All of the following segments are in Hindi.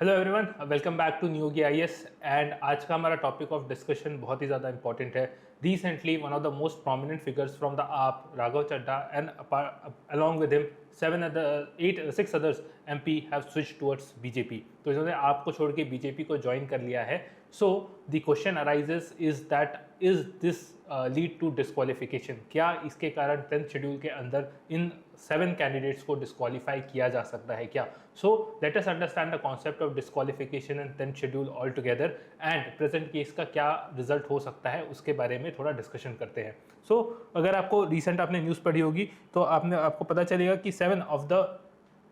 Hello everyone, welcome back to New IAS. And आज का हमारा टॉपिक ऑफ डिस्कशन बहुत ही ज़्यादा इंपॉर्टेंट है। Recently one of the most prominent figures from the AAP Raghav Chadha and along with him 6 others MP have switched towards BJP. तो इन्होंने आपको छोड़ के बीजेपी को ज्वाइन कर लिया है। So the question arises is that is this lead to disqualification. क्या इसके कारण 10th शेड्यूल के अंदर इन 7 कैंडिडेट्स को डिस्क्वालीफाई किया जा सकता है क्या? सो let us understand the concept of disqualification in 10th schedule all together and present case का क्या रिजल्ट हो सकता है उसके बारे में थोड़ा डिस्कशन करते हैं। सो अगर आपको रिसेंट आपने न्यूज़ पढ़ी होगी तो आपको पता चलेगा कि 7 ऑफ द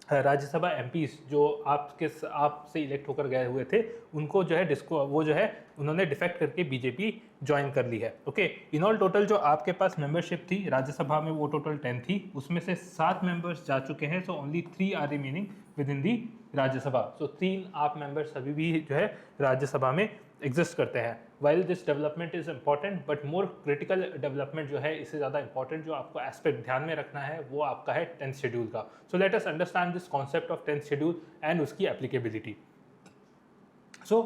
राज्यसभा एमपीज जो आपसे इलेक्ट होकर गए हुए थे उनको जो है उन्होंने डिफेक्ट करके बीजेपी ज्वाइन कर ली है। ओके, इन ऑल टोटल जो आपके पास मेंबरशिप थी राज्यसभा में वो टोटल 10 थी, उसमें से 7 मेंबर्स जा चुके हैं। So only 3 are remaining with in the Rajya Sabha. So 3 AAP members अभी भी जो है राज्यसभा में एग्जिस्ट करते हैं। While this development is important but more critical development जो है इससे ज़्यादा इंपॉर्टेंट जो आपको एस्पेक्ट ध्यान में रखना है वो आपका है 10th शेड्यूल का। So let us understand this concept of 10th schedule and उसकी applicability. So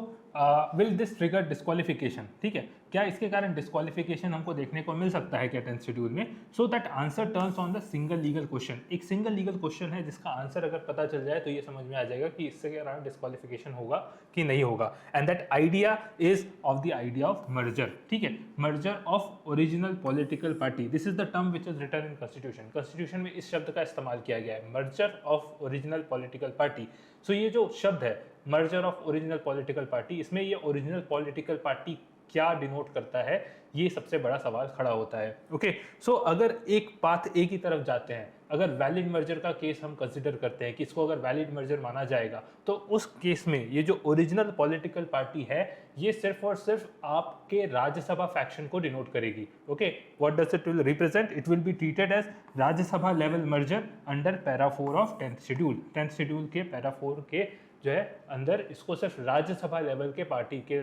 will this trigger disqualification? ठीक है, क्या इसके कारण डिस्क्वालिफिकेशन हमको देखने को मिल सकता है क्या 10th शेड्यूल में? So that answer turns on the single legal question. एक सिंगल लीगल क्वेश्चन है जिसका आंसर अगर पता चल जाए तो ये समझ में आ जाएगा कि इससे कारण डिस्क्वालिफिकेशन होगा कि नहीं होगा। And that idea is of the idea of merger. ठीक है, merger of original political party. This is the term which is written in constitution. Constitution में इस शब्द का इस्तेमाल किया गया है, merger of original political party. So ये जो शब्द है merger of original political party, इसमें ये ओरिजिनल पॉलिटिकल पार्टी क्या डिनोट करता है, ये सबसे बड़ा सवाल खड़ा होता है। ओके, सो अगर एक पाथ एक ही तरफ जाते हैं, अगर वैलिड मर्जर का केस हम कंसिडर करते हैं कि इसको अगर वैलिड मर्जर माना जाएगा तो उस केस में ये जो ओरिजिनल पॉलिटिकल पार्टी है ये सिर्फ और सिर्फ आपके राज्यसभा फैक्शन को डिनोट करेगी। Okay, what does it will represent? It will be treated as Rajya Sabha level merger under para 4 of 10th schedule. 10th schedule के पैरा 4 के जो है अंदर इसको सिर्फ राज्यसभा लेवल के पार्टी के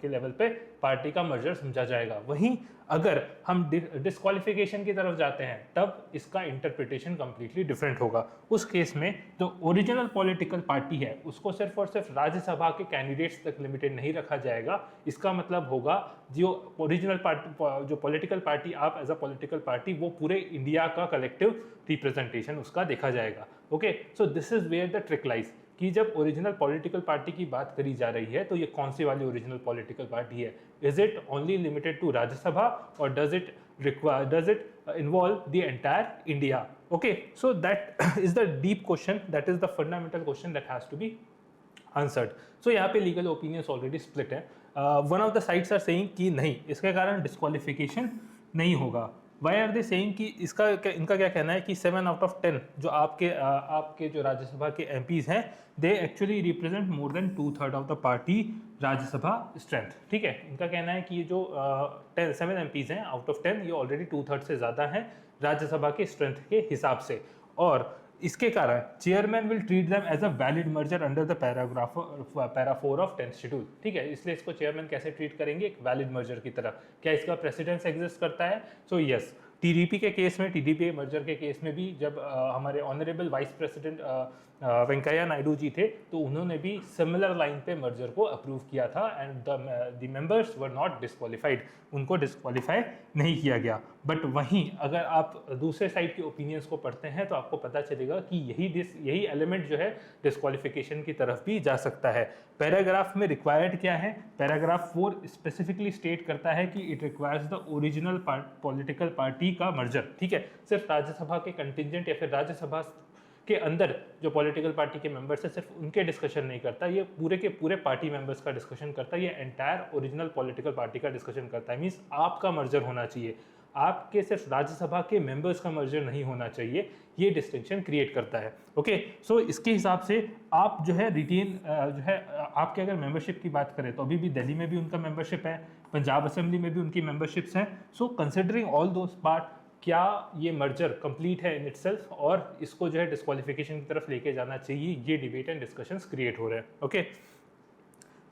लेवल पे पार्टी का मर्जर समझा जाएगा। वहीं अगर हम डिस्क्वालिफिकेशन की तरफ जाते हैं तब इसका इंटरप्रिटेशन कंप्लीटली डिफरेंट होगा। उस केस में जो ओरिजिनल पॉलिटिकल पार्टी है उसको सिर्फ और सिर्फ राज्यसभा के कैंडिडेट्स तक लिमिटेड नहीं रखा जाएगा। इसका मतलब होगा जो ओरिजिनल पार्टी, जो पॉलिटिकल पार्टी आप एज अ पॉलिटिकल पार्टी, वो पूरे इंडिया का कलेक्टिव रिप्रेजेंटेशन उसका देखा जाएगा। Okay, so this is where the trick lies कि जब ओरिजिनल पॉलिटिकल पार्टी की बात करी जा रही है तो ये कौन सी वाली ओरिजिनल पॉलिटिकल पार्टी है? Is it only limited to Rajya Sabha और does it involve the entire India? Okay, so that is the deep question, that is the fundamental question that has to be answered. So यहाँ पे लीगल ओपिनियंस ऑलरेडी स्प्लिट है। One of the sides are saying कि नहीं, इसके कारण डिस्क्वालिफिकेशन नहीं होगा। वाई आर दे सेइंग कि इनका क्या कहना है कि 7 आउट ऑफ 10 जो आपके जो राज्यसभा के एमपीज हैं they actually represent more than 2/3 of the party Rajya Sabha strength. ठीक है, इनका कहना है कि ये जो 7 एमपीज हैं आउट ऑफ 10 ये ऑलरेडी 2/3 से ज़्यादा हैं राज्यसभा के स्ट्रेंथ के हिसाब से, और इसके कारण chairman will treat them as a valid merger under the para 4 of 10th schedule. ठीक है, इसलिए इसको चेयरमैन कैसे ट्रीट करेंगे? एक वैलिड मर्जर की तरह। क्या इसका प्रेसिडेंस एग्जिस्ट करता है? सो यस, टीडीपी के केस में, टीडीपी मर्जर के केस में भी जब हमारे honourable vice president Venkaiah Naidu ji थे तो उन्होंने भी सिमिलर लाइन पे मर्जर को अप्रूव किया था and the members were not disqualified, उनको डिस्क्वालीफाई नहीं किया गया। बट वहीं अगर आप दूसरे साइड के ओपिनियंस को पढ़ते हैं तो आपको पता चलेगा कि यही एलिमेंट जो है डिस्क्वालिफिकेशन की तरफ भी जा सकता है। पैराग्राफ में रिक्वायर्ड क्या है? पैराग्राफ 4 स्पेसिफिकली स्टेट करता है कि it requires the original political party का मर्जर। ठीक है, सिर्फ राज्यसभा के कंटिजेंट या फिर राज्यसभा के अंदर जो पॉलिटिकल पार्टी के मेंबर्स है सिर्फ उनके डिस्कशन नहीं करता, ये पूरे के पूरे पार्टी मेंबर्स का डिस्कशन करता है, ये एंटायर ओरिजिनल पॉलिटिकल पार्टी का डिस्कशन करता है। मींस आपका मर्जर होना चाहिए, आपके सिर्फ राज्यसभा के मेंबर्स का मर्जर नहीं होना चाहिए, ये डिस्टिंक्शन क्रिएट करता है। ओके, सो इसके हिसाब से आप जो है रिटेन जो है आपके अगर मेंबरशिप की बात करें तो अभी भी दिल्ली में भी उनका मेंबरशिप है, पंजाब असेंबली में भी उनकी मेंबरशिप्स हैं। So considering all those part, क्या ये मर्जर कंप्लीट है इन इटसेल्फ और इसको जो है डिस्क्वालिफिकेशन की तरफ लेके जाना चाहिए, ये डिबेट एंड डिस्कशंस क्रिएट हो रहे हैं। Okay,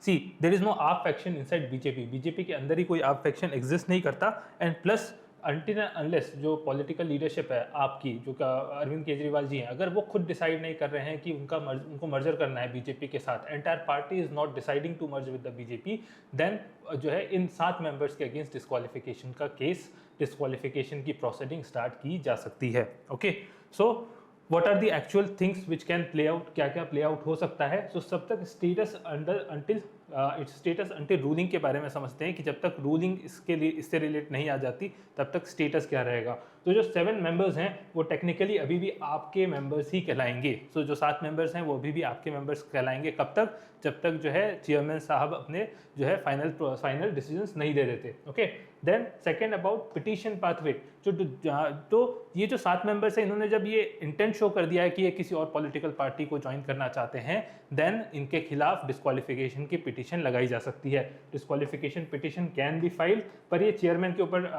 see there is no AAP faction inside BJP, BJP के अंदर ही कोई आप फैक्शन एग्जिस्ट नहीं करता। एंड प्लस अनटिल अनलेस जो पॉलिटिकल लीडरशिप है आपकी, जो अरविंद केजरीवाल जी हैं, अगर वो खुद डिसाइड नहीं कर रहे हैं कि उनको मर्जर करना है बीजेपी के साथ, entire party is not deciding to merge with the BJP, then जो है इन 7 मेंबर्स के अगेंस्ट डिस्क्वालिफिकेशन का केस, डिस्क्वालिफिकेशन की प्रोसीडिंग स्टार्ट की जा सकती है। Okay, so what are the actual things which can play out, क्या क्या प्ले आउट हो सकता है। सो सब तक status until it's status until ruling के बारे में समझते हैं कि जब तक रूलिंग इसके लिए इससे रिलेट नहीं आ जाती तब तक स्टेटस क्या रहेगा। तो जो 7 मेंबर्स हैं वो टेक्निकली अभी भी आपके मेंबर्स ही कहलाएंगे। सो जो 7 मेंबर्स हैं वो अभी भी आपके मेंबर्स कहलाएंगे। कब तक? जब तक जो है चेयरमैन साहब अपने जो है फाइनल डिसीजंस नहीं दे देते। Okay, then second about petition pathway, तो ये जो 7 मेंबर्स हैं इन्होंने जब ये इंटेंट शो कर दिया है कि ये किसी और पॉलिटिकल पार्टी को ज्वाइन करना चाहते हैं, देन इनके खिलाफ डिस्क्वालिफिकेशन की पिटीशन लगाई जा सकती है। Disqualification petition can be filed, पर ये चेयरमैन के ऊपर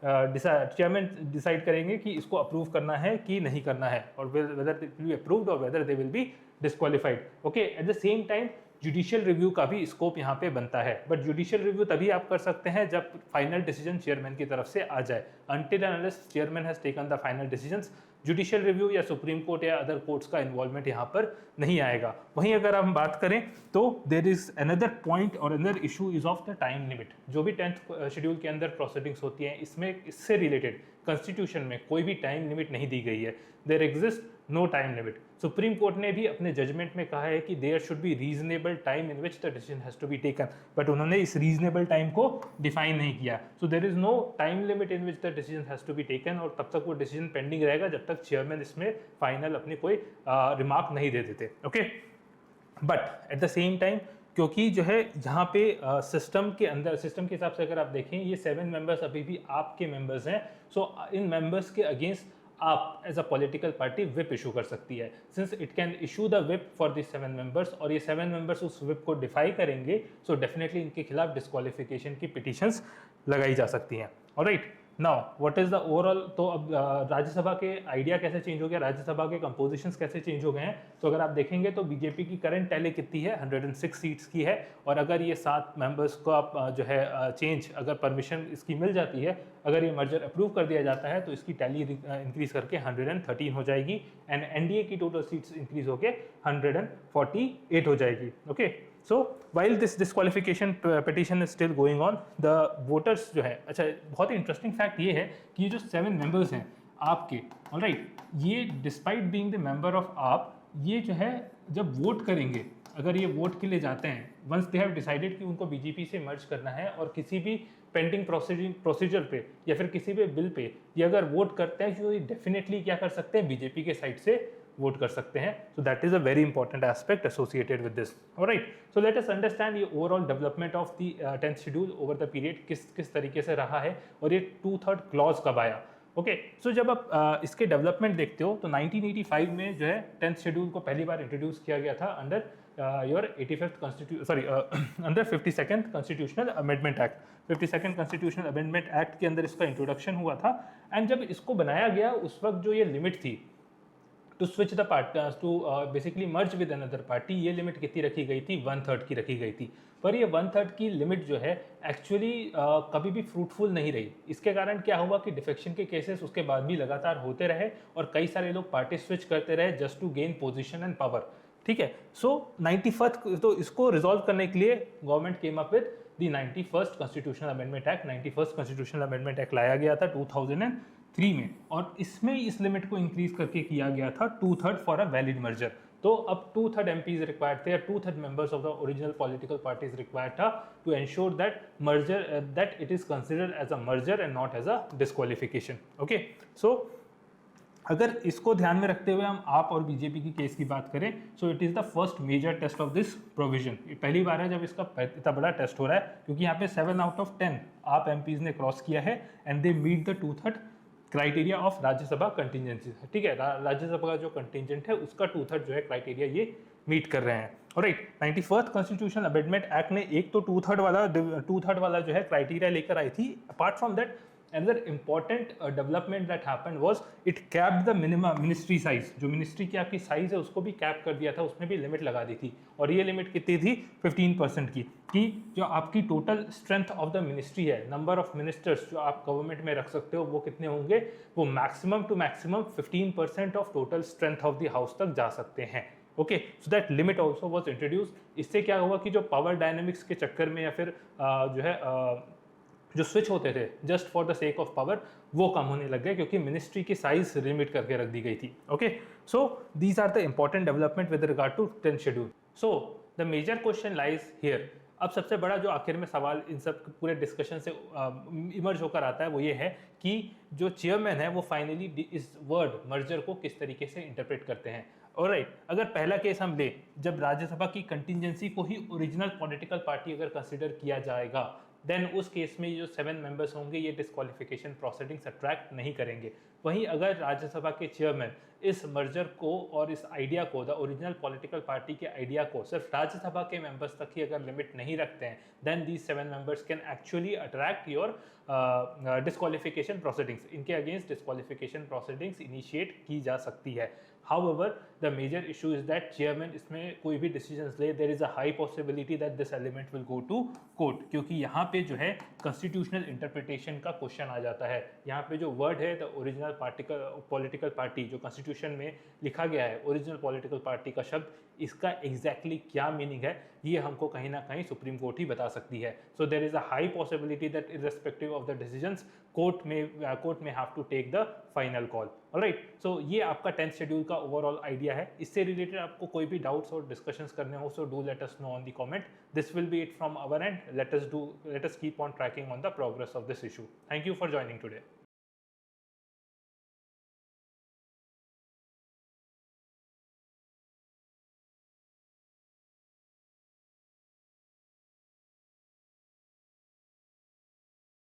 चेयरमैन डिसाइड करेंगे कि इसको अप्रूव करना है कि नहीं करना है, और whether they will be approved और whether they will be disqualified. Okay, at the same time judicial review का भी स्कोप यहाँ पे बनता है, बट जुडिशियल रिव्यू तभी आप कर सकते हैं जब फाइनल डिसीजन चेयरमैन की तरफ से आ जाए। Until and unless chairman has taken the final decisions, judicial review या सुप्रीम कोर्ट या अदर कोर्ट्स का इन्वॉल्वमेंट यहाँ पर नहीं आएगा। वहीं अगर हम बात करें तो देयर इज अनदर पॉइंट और another issue is of the time limit. जो भी 10th शेड्यूल के अंदर प्रोसीडिंग्स होती हैं, इसमें इससे रिलेटेड कॉन्स्टिट्यूशन में कोई भी टाइम लिमिट नहीं दी गई है। There exist no time limit. Supreme court ने भी अपने जजमेंट में कहा है कि there should be reasonable time in which the decision has to be taken, but उन्होंने इस रीजनेबल टाइम को डिफाइन नहीं किया। So there is no time limit in which the decision has to be taken, और तब तक वो डिसीजन पेंडिंग रहेगा जब तक चेयरमैन इसमें फाइनल अपनी कोई रिमार्क नहीं दे देते। Okay, but at the same time क्योंकि जो है यहाँ पे सिस्टम के अंदर, सिस्टम के हिसाब से अगर आप देखें, ये 7 मेंबर्स अभी भी आपके मेंबर्स हैं। सो इन मेंबर्स के अगेंस्ट आप as a political party whip issue कर सकती है, since it can issue the whip for the 7 members, और ये 7 मेंबर्स उस विप को डिफाई करेंगे। सो डेफिनेटली इनके खिलाफ डिस्क्वालिफिकेशन की पिटिशंस लगाई जा सकती हैं। Alright, now what is the overall, तो अब राज्यसभा के आइडिया कैसे चेंज हो गया, राज्यसभा के कंपोजिशंस कैसे चेंज हो गए हैं। तो अगर आप देखेंगे तो बीजेपी की करंट टैली कितनी है, 106 सीट्स की है, और अगर ये 7 मेंबर्स को आप जो है चेंज, अगर परमिशन इसकी मिल जाती है, अगर ये मर्जर अप्रूव कर दिया जाता है, तो इसकी टैली इंक्रीज करके 113 हो जाएगी, एंड एनडीए की टोटल सीट्स इंक्रीज होके 148 हो जाएगी। Okay, so while this disqualification petition is still going on, the voters जो है, अच्छा बहुत ही इंटरेस्टिंग फैक्ट ये है कि ये जो 7 मेंबर्स हैं आपके, ऑलराइट, ये despite being the member of आप, ये जो है जब वोट करेंगे, अगर ये वोट के लिए जाते हैं, वंस दे हैव डिसाइडेड कि उनको बीजेपी से मर्ज करना है, और किसी भी पेंडिंग प्रोसीजर पे या फिर किसी भी बिल पे ये अगर वोट करते हैं, तो ये डेफिनेटली क्या कर सकते हैं, बीजेपी के साइड से वोट कर सकते हैं। So that is a very important aspect associated with this. Alright, so let us understand ये overall development of the 10th schedule over the period किस तरीके से रहा है, और ये 2/3 क्लॉज कब आया। ओके, सो जब आप इसके डेवलपमेंट देखते हो तो 1985 में जो है 10th शेड्यूल को पहली बार इंट्रोड्यूस किया गया था under your 85th under 52nd constitutional amendment act. 52nd constitutional amendment act के अंदर इसका इंट्रोडक्शन हुआ था, एंड जब इसको बनाया गया उस वक्त जो ये लिमिट थी to switch the party to basically merge with another party, ये लिमिट कितनी रखी गई थी, 1/3 की रखी गई थी। पर ये 1/3 की लिमिट जो है एक्चुअली कभी भी फ्रूटफुल नहीं रही। इसके कारण क्या हुआ कि डिफेक्शन के केसेस उसके बाद भी लगातार होते रहे, और कई सारे लोग पार्टी स्विच करते रहे just to gain position and power. ठीक है, सो 91st, तो इसको रिजॉल्व करने के लिए government came up with the 91st constitutional amendment act. 91st constitutional amendment act लाया गया था 2003 में, और इसमें इस लिमिट को इंक्रीज करके किया गया था 2/3 फॉर अ वैलिड मर्जर। तो अब 2/3 MPs रिक्वायर्ड थे, 2/3 members of the original political parties required था to ensure that merger that it is considered as a merger and not as a disqualification. Okay, so अगर इसको ध्यान में रखते हुए हम आप और बीजेपी की केस की बात करें, so it is the first major test of this provision. ये पहली बार है जब इसका इतना बड़ा टेस्ट हो रहा है, क्योंकि यहाँ पे 7 out of 10 आप MPs ने क्रॉस किया है, and they meet the 2/3 criteria of Rajya Sabha contingency. ठीक है, राज्यसभा का जो कंटिजेंट है उसका 2/3 जो है क्राइटेरिया ये मीट कर रहे हैं। Alright, 91st constitutional amendment act ने एक तो 2/3 वाला जो है क्राइटेरिया लेकर आई थी। Apart from that Another important development that happened was it capped the minimum ministry size. जो मिनिस्ट्री की आपकी साइज है उसको भी कैप कर दिया था, उसमें भी लिमिट लगा दी थी, और ये लिमिट कितनी थी 15% की, कि जो आपकी total strength of the ministry है, नंबर ऑफ मिनिस्टर्स जो आप गवर्नमेंट में रख सकते हो वो कितने होंगे, वो maximum to maximum 15% of total strength of the house तक जा सकते हैं. Okay, so that limit also was introduce. इससे क्या हुआ कि जो पावर डायनेमिक्स के चक्कर में या फिर जो है जो स्विच होते थे just for the sake of power, वो कम होने लग गए क्योंकि मिनिस्ट्री की साइज लिमिट करके रख दी गई थी. Okay, so these are the important development with regard to 10th schedule. So the major question lies here. अब सबसे बड़ा जो आखिर में सवाल इन सब पूरे डिस्कशन से इमर्ज होकर आता है वो ये है कि जो चेयरमैन है वो फाइनली इस वर्ड मर्जर को किस तरीके से इंटरप्रेट करते हैं. ऑलराइट, अगर पहला केस हम ले, जब राज्यसभा की कंटिजेंसी को ही ओरिजिनल पॉलिटिकल पार्टी अगर कंसिडर किया जाएगा, देन उस केस में जो 7 मेंबर्स होंगे ये डिस्क्वालिफिकेशन प्रोसीडिंग्स अट्रैक्ट नहीं करेंगे. वहीं अगर राज्यसभा के चेयरमैन इस मर्जर को और इस आइडिया को, द ओरिजिनल पॉलिटिकल पार्टी के आइडिया को सिर्फ राज्यसभा के मेंबर्स तक ही अगर लिमिट नहीं रखते हैं, then these 7 members can actually attract your disqualification proceedings. इनके अगेंस्ट डिस्क्वालिफिकेशन प्रोसीडिंग्स इनिशिएट की जा सकती है. However, the major issue is that chairman इसमें कोई भी decisions ले, there is a high possibility that this element will go to court, क्योंकि यहाँ पे जो है constitutional interpretation का क्वेश्चन आ जाता है. यहाँ पे जो वर्ड है the original political party, जो constitution में लिखा गया है original political party का शब्द, इसका exactly क्या मीनिंग है ये हमको कहीं ना कहीं सुप्रीम कोर्ट ही बता सकती है. So there is a high possibility that irrespective of the decisions, court में have to take the final call. Alright, so ये आपका 10th शेड्यूल का ओवरऑल आइडिया है. इससे रिलेटेड आपको कोई भी डाउट्स और डिस्कशंस करने हो, so do let us know on the comment. This will be it from our end. Let us keep on tracking on the progress of this issue. Thank you for joining today.